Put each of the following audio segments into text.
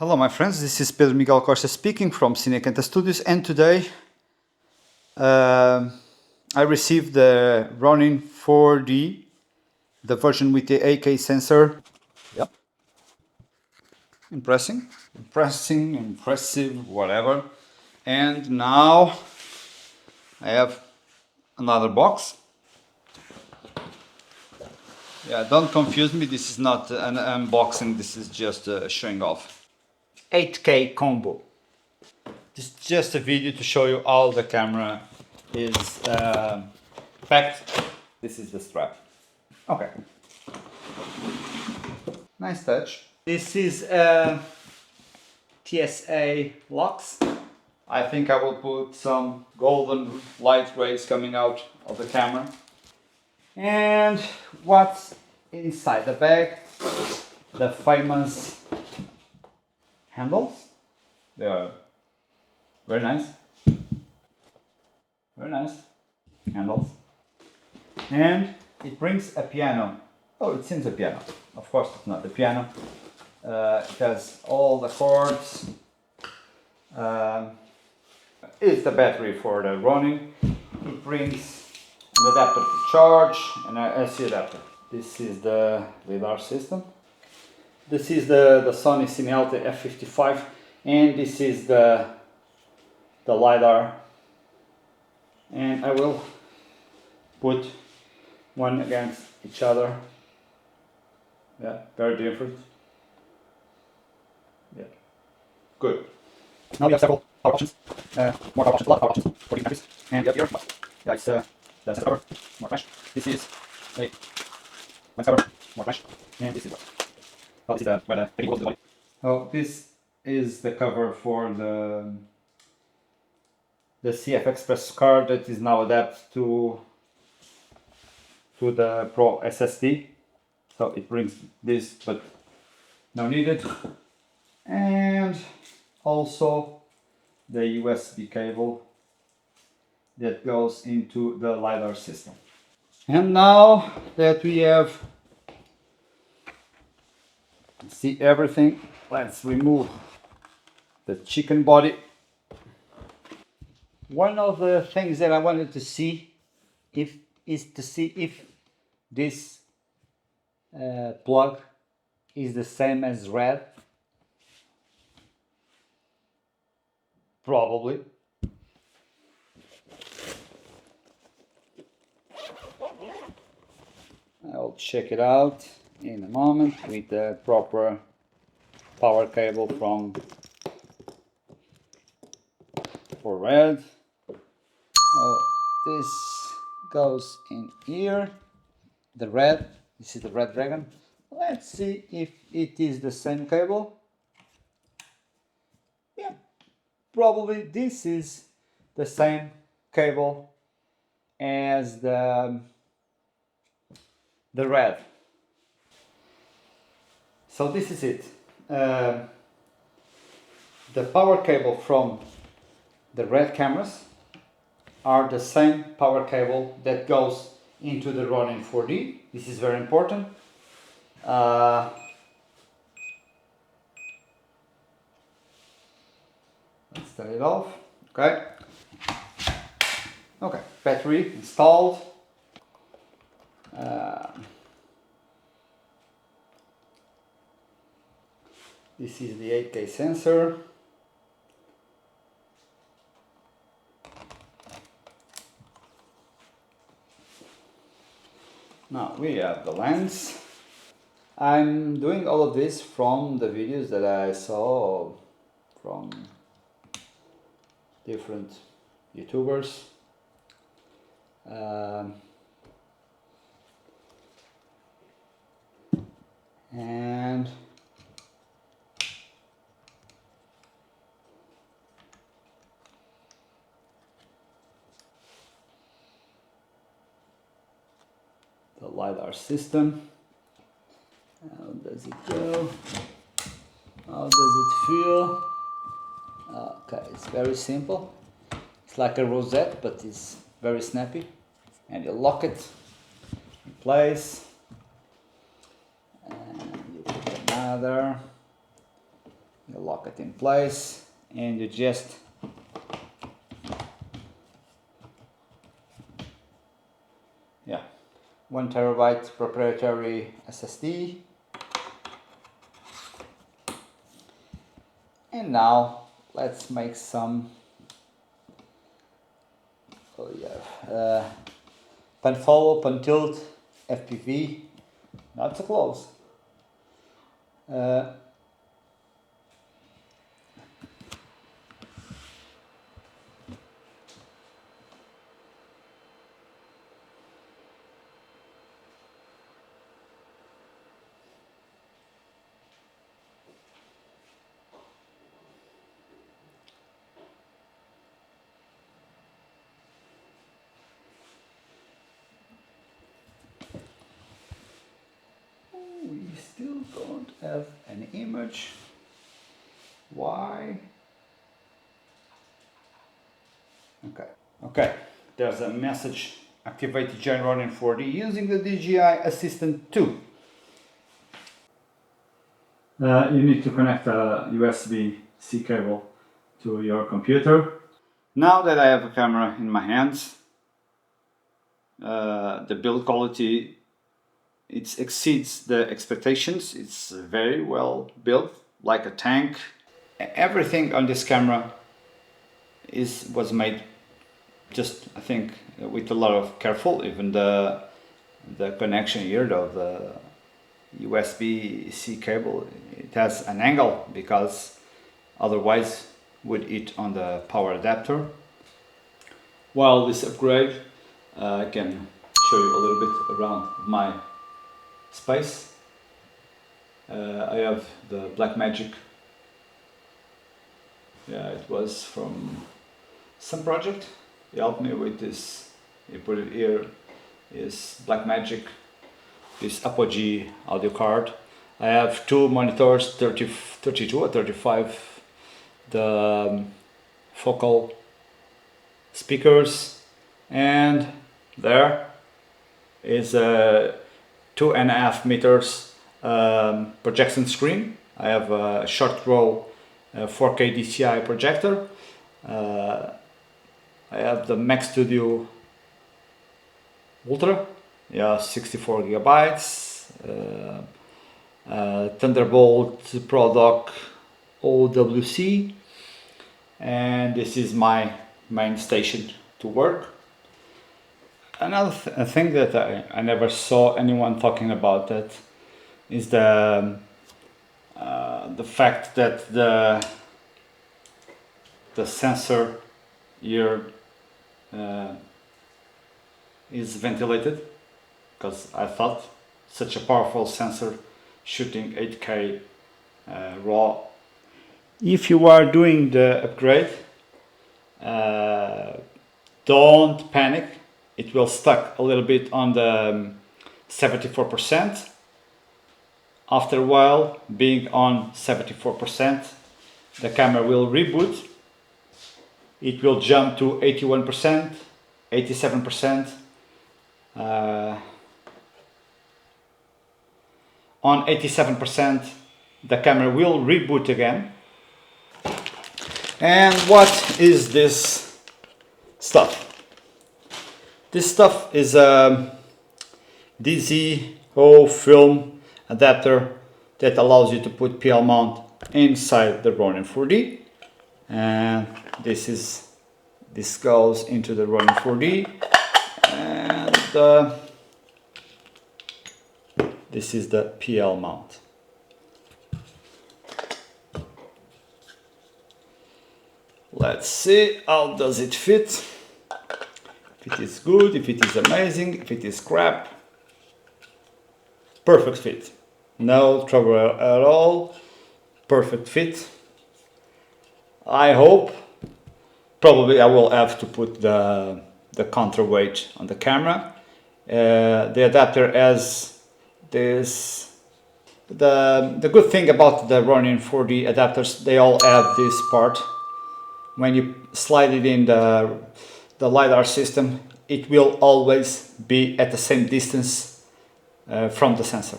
Hello my friends, this is Pedro Miguel Costa speaking from CineKenta Studios, and today I received the Ronin 4D, the version with the 8K sensor. Yep. Impressive, whatever. And now I have another box. Yeah, don't confuse me, this is not an unboxing, this is just showing off. 8K combo. This is just a video to show you how the camera is packed. This is the strap. Okay. Nice touch. This is TSA locks. I think I will put some golden light rays coming out of the camera. And what's inside the bag? The famous handles. They are very nice. Very nice handles. And it brings a piano. Oh, it seems a piano. Of course it's not a piano. It has all the cords. It's the battery for the Ronin. It brings an adapter to charge and a SC adapter. This is the LiDAR system. This is the Sony CineKenta F55, and this is the LiDAR. And I will put one against each other. Yeah, very different. Yeah, good. Now we have several power options, more power options, a lot of power options for different countries. And we have here, yeah, it's the sensor cover, more flash. This is a lens cover, more flash. And this is what? Oh, this is where the tape goes to the body. Oh, this is the cover for the CF Express card that is now adapted to the Pro SSD. So it brings this, but no needed. And also the USB cable that goes into the LiDAR system. And now that we have see everything, let's remove the chicken body. One of the things that I wanted to see is to see if this plug is the same as red. Probably. I'll check it out in a moment with the proper power cable for red. This goes in here. The red. This is the red dragon. Let's see if it is the same cable. Yeah, probably this is the same cable as the red. So this is it. The power cable from the red cameras are the same power cable that goes into the Ronin 4D. This is very important. Let's turn it off. Okay. Okay, battery installed. This is the 8K sensor. Now we have the lens. I'm doing all of this from the videos that I saw from different YouTubers. And the LiDAR system. How does it go? How does it feel? Okay, it's very simple. It's like a rosette, but it's very snappy. And you lock it in place. And you put another. You lock it in place, and you just yeah, 1 terabyte proprietary SSD. And now let's make some pan follow, pan tilt, FPV, not so close. We still don't have an image. Why? Okay, there's a message: activate DJI Ronin 4D using the DJI Assistant 2. You need to connect a USB-C cable to your computer. Now that I have a camera in my hands, the build quality exceeds the expectations. It's very well built, like a tank. Everything on this camera was made just, I think, with a lot of careful. Even the connection here of the USB-C cable, it has an angle because otherwise would eat on the power adapter. While this upgrade, I can show you a little bit around my space. I have the Blackmagic. Yeah, it was from some project. He helped me with this. He put it here. Is Blackmagic, this Apogee audio card. I have 2 monitors, 32 or 35. The focal speakers, and there is a 2.5 meters projection screen. I have a short row 4K DCI projector. I have the Mac Studio Ultra, yeah, 64 gigabytes, Thunderbolt ProDock OWC, and this is my main station to work. Another thing that I never saw anyone talking about that is the fact that the sensor here is ventilated, because I thought such a powerful sensor shooting 8K RAW. If you are doing the upgrade, don't panic. It will stuck a little bit on the 74%. After a while, being on 74%, the camera will reboot. It will jump to 81%, 87%. On 87%, the camera will reboot again. And what is this stuff? This stuff is a DZO film adapter that allows you to put PL mount inside the Ronin 4D, and this goes into the Ronin 4D, and this is the PL mount. Let's see how does it fit. If it is good, if it is amazing, if it is crap. Perfect fit. No trouble at all. Perfect fit. I hope. Probably I will have to put the counterweight on the camera. The adapter has this. The good thing about the Ronin 4D adapters, they all have this part. When you slide it in the LiDAR system, it will always be at the same distance from the sensor.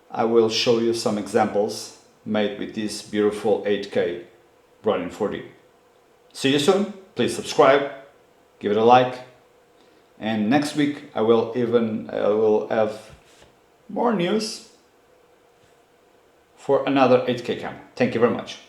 I will show you some examples made with this beautiful 8K Ronin 4D. See you soon. Please subscribe, give it a like, and next week I will have more news for another 8K camera. Thank you very much.